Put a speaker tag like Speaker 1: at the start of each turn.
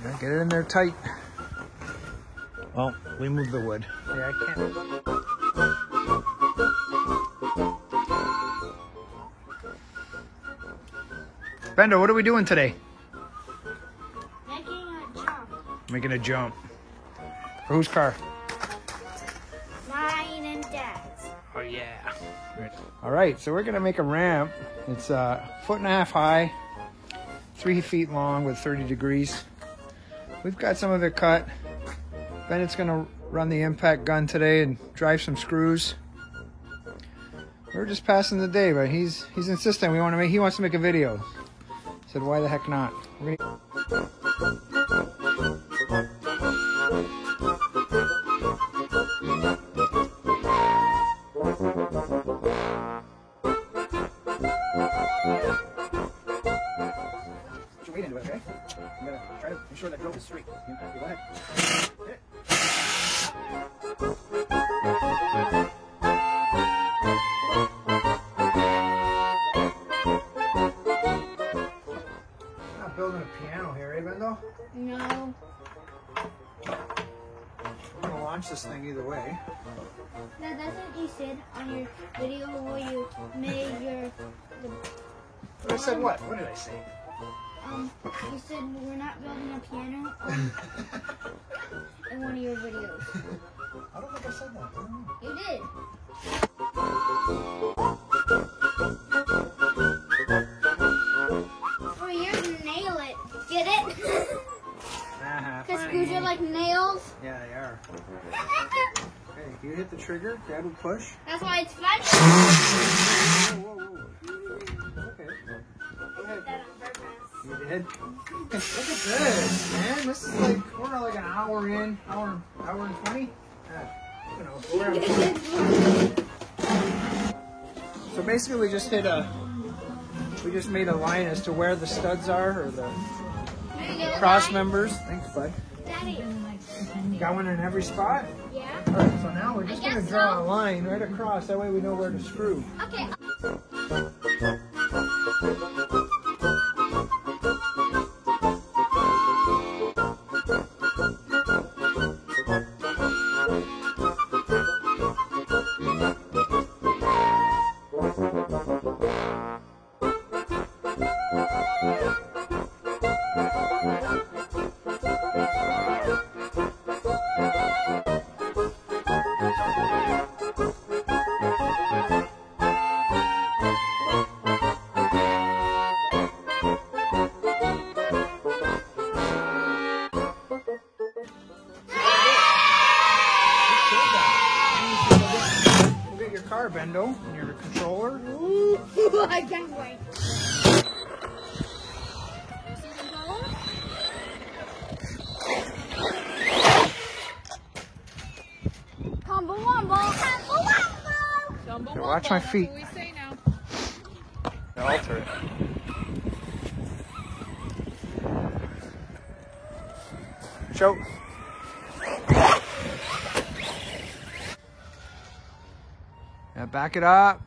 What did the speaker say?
Speaker 1: Yeah, get it in there tight. Well, we moved the wood. Yeah, I can't. Bendo, what are we doing today?
Speaker 2: Making a jump.
Speaker 1: Making a jump. For whose car?
Speaker 2: Mine and Dad's.
Speaker 1: Oh yeah. All right, so we're gonna make a ramp. It's 1.5 feet high, 3 feet long with 30 degrees. We've got some of it cut. Bennett's gonna run the impact gun today and drive some screws. We're just passing the day, but he's insistent. He wants to make a video. I said, why the heck not? Put your weight into it, okay? I'm gonna try to ensure that drill is straight. Okay, go ahead. Hit it. Not building a piano here, eh, Bendo?
Speaker 2: No.
Speaker 1: We're gonna launch this thing either way.
Speaker 2: No, that's what you said on your video where you made your.
Speaker 1: But I said what? What did I say?
Speaker 2: You said we're not building a piano in one of your videos.
Speaker 1: I don't think I said that. I don't know.
Speaker 2: You did. Oh, you're nail it. Get it? Because screws are like nails.
Speaker 1: Yeah, they are. Okay, you hit the trigger, Dad will push.
Speaker 2: That's why it's fun.
Speaker 1: Whoa, whoa, whoa. Okay. Go ahead.
Speaker 2: That on purpose.
Speaker 1: You did? Look at this, man. This is like, we're like an hour in, hour and 20. You know, so basically we just made a line as to where the studs are, or the cross members. Thanks, bud.
Speaker 2: Daddy.
Speaker 1: Got one in every spot?
Speaker 2: Yeah.
Speaker 1: All right, so now we're just going to
Speaker 2: guess
Speaker 1: draw
Speaker 2: so.
Speaker 1: a line right across. That way we know where to screw.
Speaker 2: Okay.
Speaker 1: Car, Bendo, and your controller.
Speaker 2: Ooh, I can't wait. Combo wombo, combo wombo.
Speaker 1: Here, watch my feet.
Speaker 3: What do we say now?
Speaker 1: Alter it. Show. Yeah, back it up.